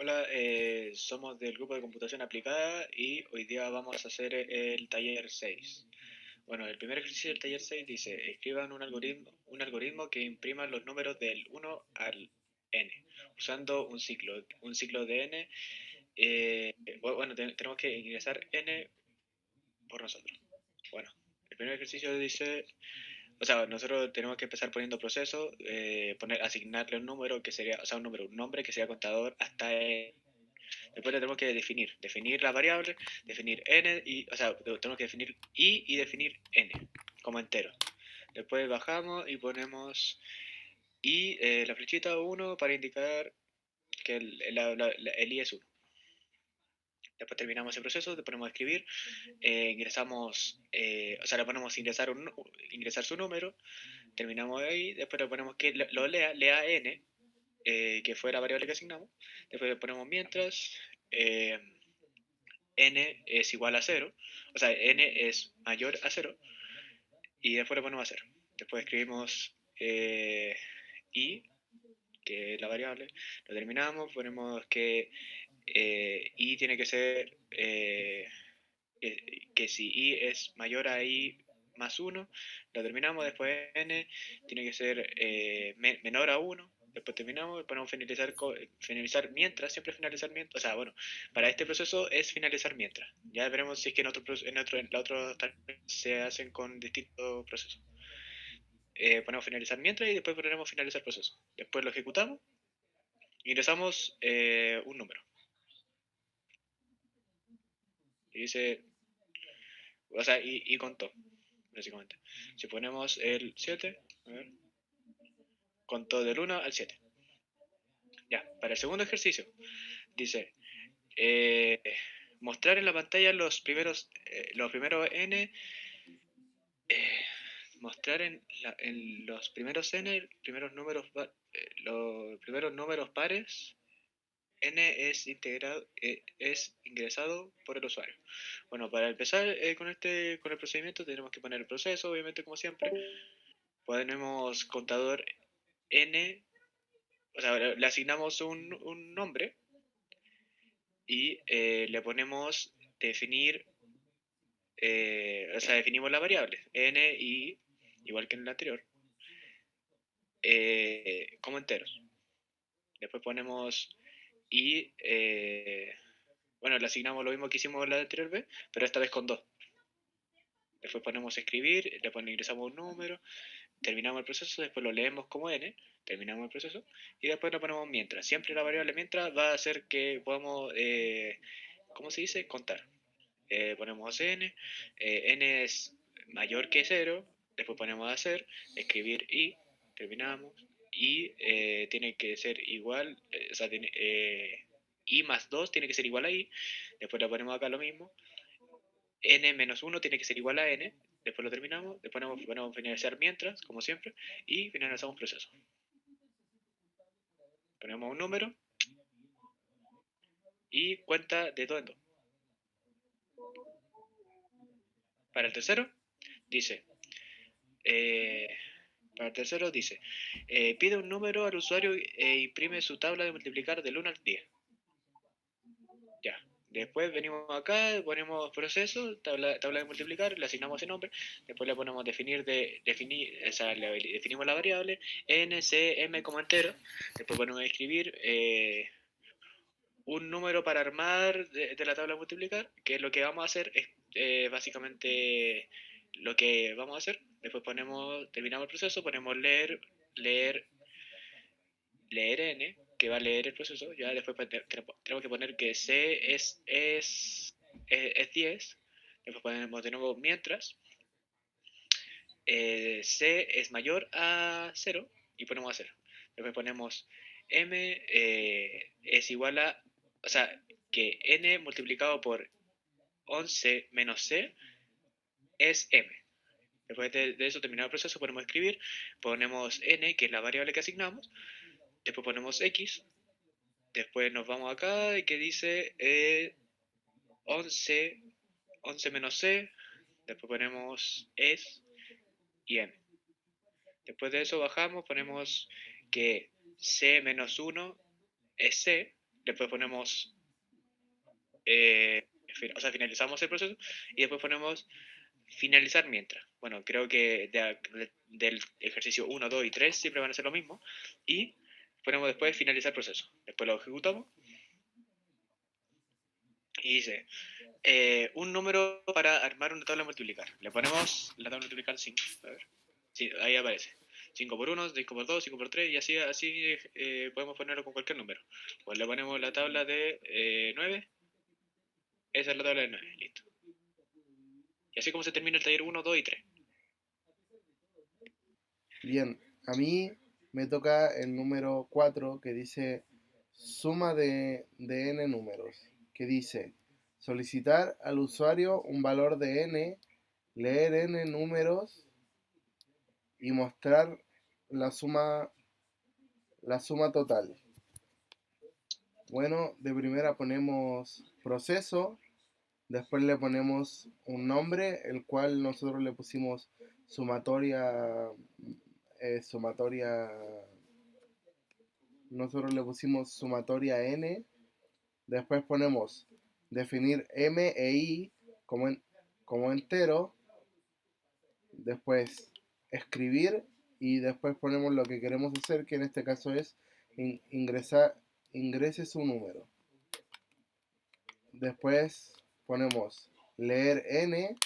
Hola, somos del grupo de computación aplicada y hoy día vamos a hacer el taller 6. Bueno, el primer ejercicio del taller 6 dice, escriban un algoritmo que imprima los números del 1 al n, usando un ciclo de n. Bueno, tenemos que ingresar n por nosotros. Bueno, el primer ejercicio dice, o sea, nosotros tenemos que empezar poniendo procesos, asignarle un número que sería, o sea, un nombre que sea contador hasta Después le tenemos que definir la variable, definir n, o sea, tenemos que definir y definir n como entero. Después bajamos y ponemos la flechita 1 para indicar que el i es 1. Después terminamos ese proceso, le ponemos a escribir, ingresamos, o sea, le ponemos ingresar su número, terminamos ahí, después le ponemos que lo lea n, que fue la variable que asignamos, después le ponemos mientras, eh, n es igual a cero, o sea, n es mayor a cero, y después le ponemos a cero. Después escribimos i, que es la variable, lo terminamos, ponemos que i tiene que ser, que si i es mayor a i más uno, lo terminamos, después n tiene que ser menor a uno. Después terminamos, ponemos finalizar mientras, siempre finalizar mientras. O sea, bueno, para este proceso es finalizar mientras. Ya veremos si es que en la otra se hacen con distintos procesos. Ponemos finalizar mientras y después ponemos finalizar proceso. Después lo ejecutamos, ingresamos un número. Y dice, o sea, y contó, básicamente. Si ponemos el 7, a ver, contó del 1 al 7. Ya, para el segundo ejercicio, dice, eh, mostrar en la pantalla los primeros n, eh, mostrar en los primeros n, los primeros números pares, n es ingresado por el usuario. Bueno, para empezar con el procedimiento tenemos que poner el proceso, obviamente como siempre. Ponemos contador n, o sea, le asignamos un nombre y le ponemos definir, o sea, definimos la variable n y, igual que en el anterior, como enteros. Después ponemos y, bueno, le asignamos lo mismo que hicimos en la anterior vez, pero esta vez con 2. Después ponemos escribir, ingresamos un número, terminamos el proceso, después lo leemos como n, terminamos el proceso, y después lo ponemos mientras. Siempre la variable mientras va a hacer que podamos, ¿cómo se dice? Contar. Ponemos n es mayor que cero, después ponemos hacer, escribir y, terminamos, y tiene que ser igual, o sea, i más 2 tiene que ser igual a i, después le ponemos acá lo mismo, n menos 1 tiene que ser igual a n, después lo terminamos, después ponemos finalizar mientras, como siempre, y finalizamos el proceso. Ponemos un número y cuenta de todo en todo. Para el tercero, dice, eh, pide un número al usuario e imprime su tabla de multiplicar del 1 al 10. Ya. Después venimos acá, ponemos proceso, tabla de multiplicar, le asignamos ese nombre, después le ponemos o sea, definimos la variable, n, c, m como entero, después ponemos escribir un número para armar de la tabla de multiplicar, que es lo que vamos a hacer, es básicamente lo que vamos a hacer. Después terminamos el proceso, ponemos leer, leer n, que va a leer el proceso. Ya después tenemos que poner que c es 10. Después ponemos de nuevo mientras c es mayor a 0 y ponemos a 0. Después ponemos m es igual a, o sea, que n multiplicado por 11 menos c es m. Después de eso terminado el proceso ponemos escribir, ponemos n, que es la variable que asignamos, después ponemos x, después nos vamos acá y que dice 11, 11 menos c, después ponemos es y m. Después de eso bajamos, ponemos que c menos 1 es c, después ponemos, o sea, finalizamos el proceso y después ponemos finalizar mientras. Bueno, creo que del ejercicio 1, 2 y 3 siempre van a ser lo mismo. Y ponemos después finalizar proceso. Después lo ejecutamos y dice un número para armar una tabla multiplicar. Le ponemos la tabla multiplicar 5. A ver. Sí, ahí aparece. 5 por 1, 5 por 2, 5 por 3 y así podemos ponerlo con cualquier número. Pues le ponemos la tabla de 9. Esa es la tabla de 9. Listo. Y así como se termina el taller 1, 2 y 3. Bien, a mí me toca el número 4 que dice suma de n números, que dice solicitar al usuario un valor de n, leer n números y mostrar la suma, la suma total. Bueno, de primera ponemos proceso, después le ponemos un nombre, el cual nosotros le pusimos sumatoria, sumatoria, nosotros le pusimos sumatoria n, después ponemos definir m e i como entero, después escribir y después ponemos lo que queremos hacer, que en este caso es ingrese su número. Después ponemos leer n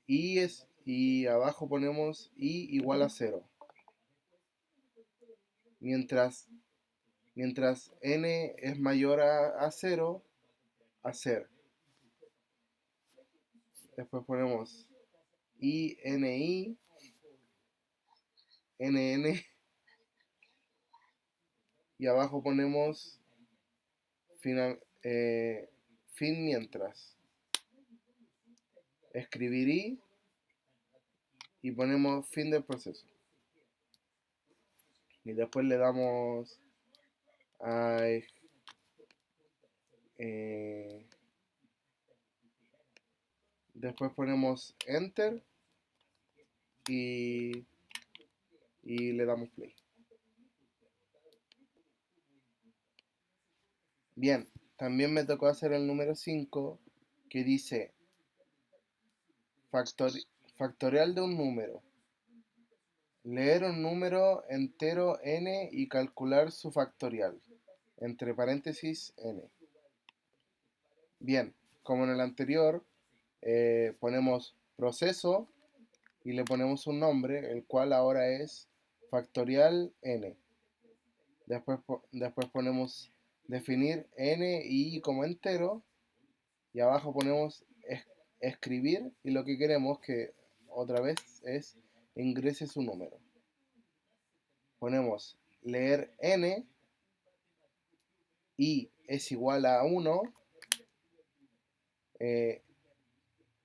y abajo ponemos i igual a 0. Mientras, mientras n es mayor a 0, hacer. Después ponemos ini, nn y abajo ponemos fin mientras. Escribirí y ponemos fin del proceso. Y después le damos a después ponemos enter y le damos play. Bien, también me tocó hacer el número 5 que dice factorial de un número. Leer un número entero n y calcular su factorial. Entre paréntesis n. Bien, como en el anterior, ponemos proceso y le ponemos un nombre, el cual ahora es factorial n. Después ponemos definir n y i como entero y abajo ponemos escribir y lo que queremos que otra vez es ingrese su número. Ponemos leer n y es igual a 1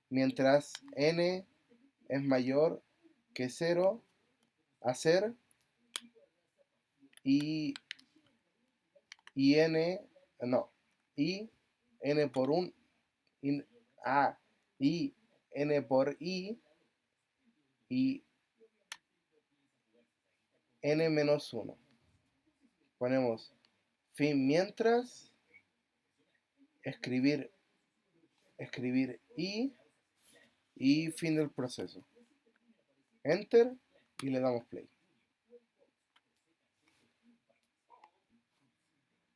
mientras n es mayor que 0, hacer y n, no, y n por 1, y n por i y n menos 1. Ponemos fin mientras, escribir y fin del proceso. Enter y le damos play.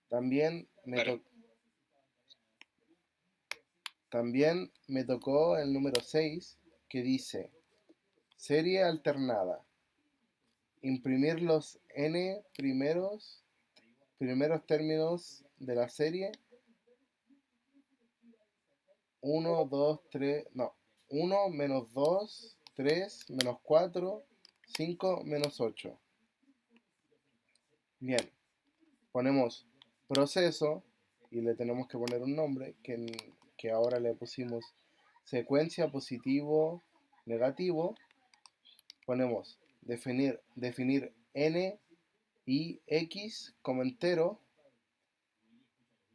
También Claro. también me tocó el número 6 que dice serie alternada. Imprimir los n primeros términos de la serie 1, 2, 3, no, 1, menos 2, 3, menos 4, 5, menos 8. Bien, ponemos proceso y le tenemos que poner un nombre que ahora le pusimos secuencia positivo negativo. Ponemos definir n y x como entero.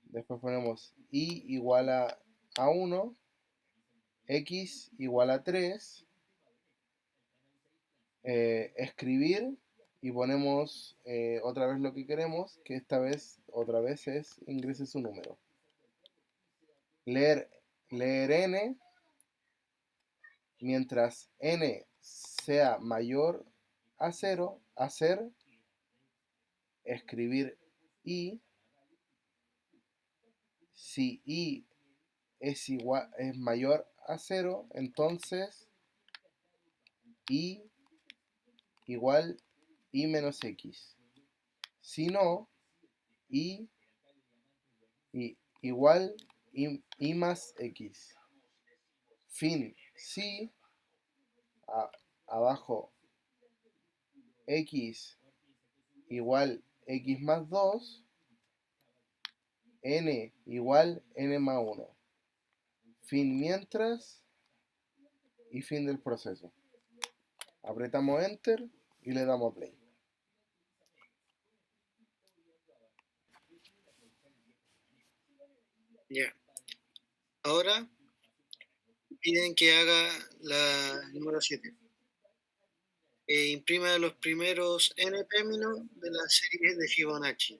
Después ponemos y igual a 1, x igual a 3, escribir y ponemos otra vez lo que queremos, que esta vez, otra vez es ingrese su número. Leer, leer n, mientras n sea mayor a 0, hacer, escribir i, si i es mayor a 0, entonces i igual i menos x. Si no, i, igual i más x. Fin, si abajo x igual x más 2, n igual n más 1. Fin mientras y fin del proceso. Apretamos enter y le damos play. Ya. Ahora piden que haga la número 7. Imprima los primeros n términos de la serie de Fibonacci.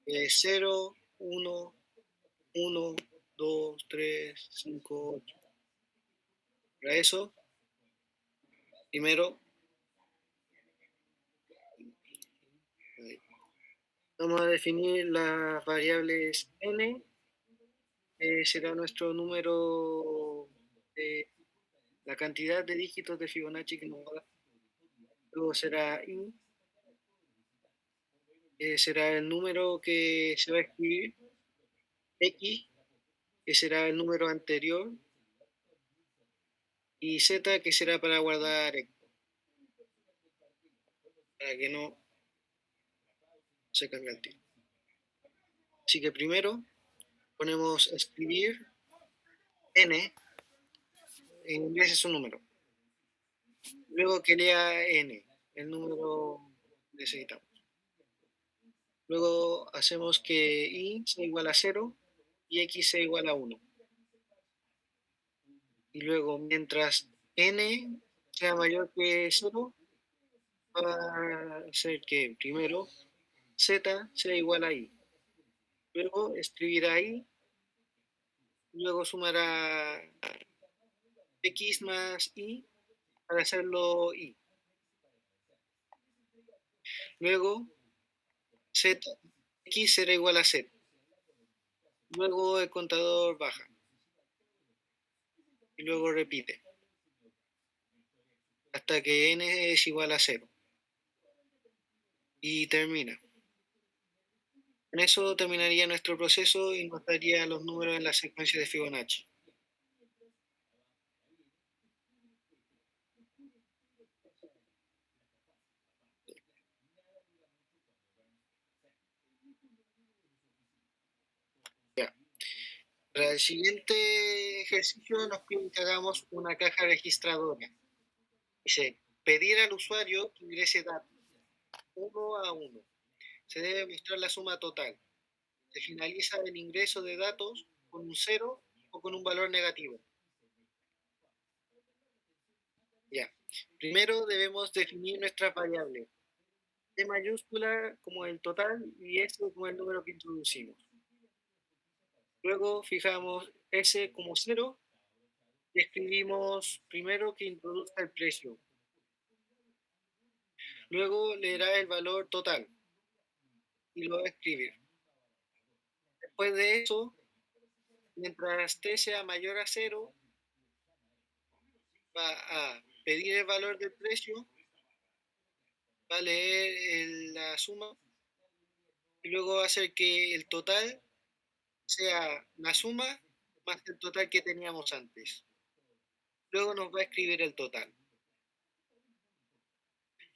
0, 1, 1, 2, 3, 5, 8. Para eso, primero vamos a definir las variables n, será nuestro número, la cantidad de dígitos de Fibonacci que nos va a dar. Luego será i, será el número que se va a escribir, x, que será el número anterior, y z, que será para guardar x, para que no se cambie el tiro. Así que primero ponemos escribir n, ingrese su número. Luego que lea n, el número que necesitamos. Luego hacemos que i sea igual a 0 y x sea igual a 1. Y luego, mientras n sea mayor que 0, va a hacer que primero z sea igual a i. Luego escribirá i, luego sumará x más i para hacerlo i. Luego z, x será igual a 0. Luego el contador baja. Y luego repite. Hasta que n es igual a 0. Y termina. Con eso terminaría nuestro proceso y nos daría los números en la secuencia de Fibonacci. Ya. Para el siguiente ejercicio nos piden que hagamos una caja registradora. Dice, pedir al usuario que ingrese datos 1 a 1. Se debe mostrar la suma total. Se finaliza el ingreso de datos con un 0 o con un valor negativo. Ya. Primero debemos definir nuestras variables. T mayúscula como el total y S como el número que introducimos. Luego fijamos S como 0 y escribimos primero que introduzca el precio. Luego leerá el valor total y lo va a escribir. Después de eso, mientras T sea mayor a 0, va a pedir el valor del precio, va a leer la suma y luego va a hacer que el total sea la suma más el total que teníamos antes. Luego nos va a escribir el total.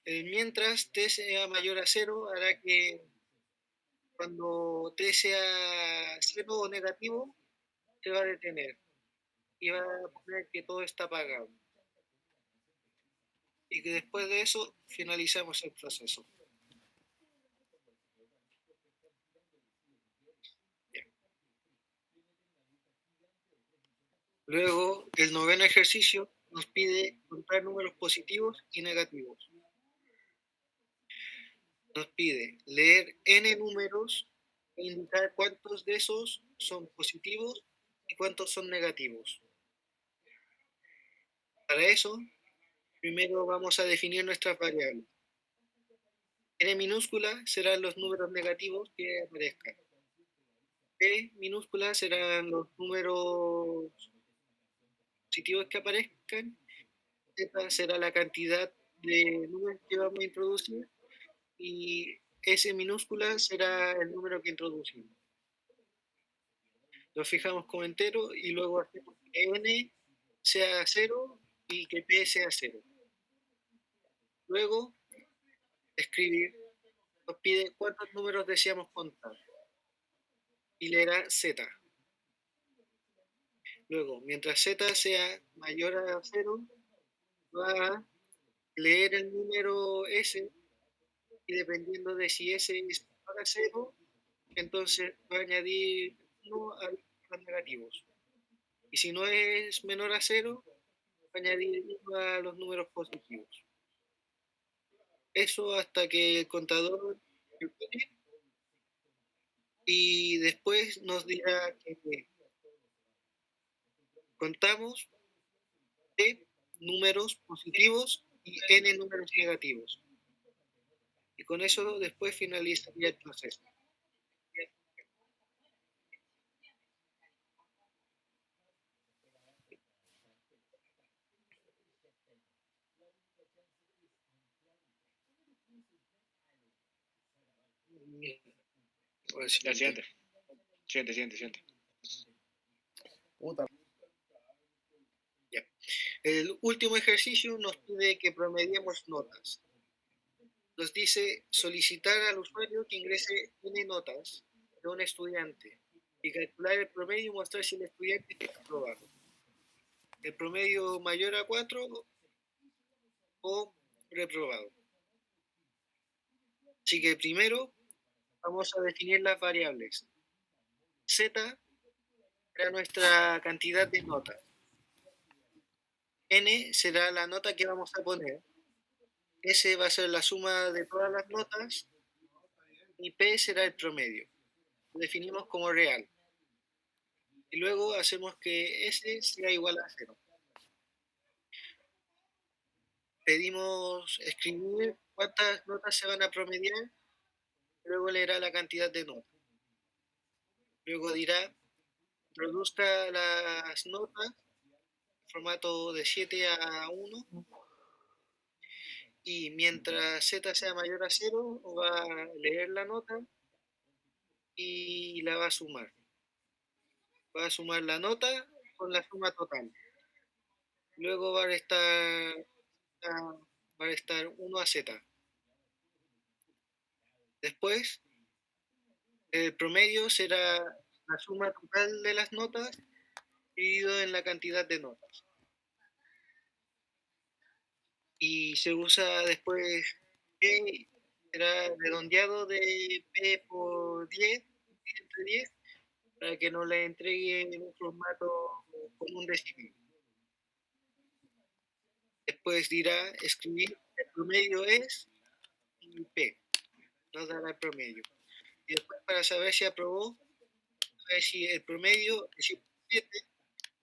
Mientras T sea mayor a 0, hará que cuando T sea 0 o negativo, se va a detener y va a poner que todo está apagado. Y que después de eso finalizamos el proceso. Bien. Luego, el noveno ejercicio nos pide contar números positivos y negativos. nos pide leer n números e indicar cuántos de esos son positivos y cuántos son negativos. Para eso, primero vamos a definir nuestras variables. N minúscula serán los números negativos que aparezcan. P minúscula serán los números positivos que aparezcan. Z será la cantidad de números que vamos a introducir. Y S minúscula será el número que introducimos. Lo fijamos como entero y luego hacemos que N sea 0 y que P sea 0. Luego, escribir nos pide cuántos números deseamos contar y leerá Z. Luego, mientras Z sea mayor a 0, va a leer el número S y dependiendo de si S es menor a 0, entonces va a añadir 1 a los negativos. Y si no es menor a 0, va a añadir 1 a los números positivos. Eso hasta que el contador termine y después nos dirá que contamos T números positivos y N números negativos. Y con eso después finalizaría el proceso. Ya, siguiente. Siguiente. Puta. Ya. El último ejercicio nos pide que promediemos notas. Nos dice solicitar al usuario que ingrese N notas de un estudiante y calcular el promedio y mostrar si el estudiante está aprobado. El promedio mayor a 4 o reprobado. Así que primero vamos a definir las variables. Z será nuestra cantidad de notas. N será la nota que vamos a poner. S va a ser la suma de todas las notas. Y P será el promedio. Lo definimos como real. Y luego hacemos que S sea igual a 0. Pedimos escribir cuántas notas se van a promediar. Luego leerá la cantidad de notas. Luego dirá, introduzca las notas en formato de 7 a 1. Y mientras Z sea mayor a 0, va a leer la nota y la va a sumar. Va a sumar la nota con la suma total. Luego va a restar 1 a Z. Después, el promedio será la suma total de las notas dividido en la cantidad de notas. Y se usa después P, será redondeado de P por 10, entre 10, para que nos la entregue en un formato con un decimal. Después dirá escribir el promedio es y P, nos dará el promedio. Y después para saber si aprobó, a ver si el promedio es 7,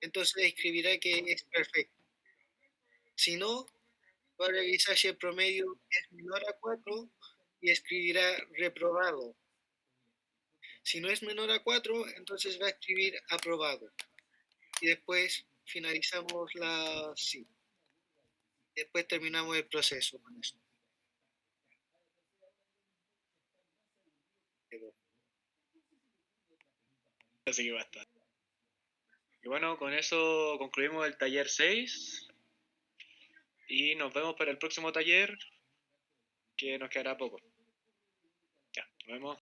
entonces escribirá que es perfecto. Si no, va a revisar si el promedio es menor a 4 y escribirá reprobado. Si no es menor a 4, entonces va a escribir aprobado. Y después finalizamos la sí. Después terminamos el proceso con eso. Así que basta. Y bueno, con eso concluimos el taller 6. Y nos vemos para el próximo taller, que nos quedará poco. Ya, nos vemos.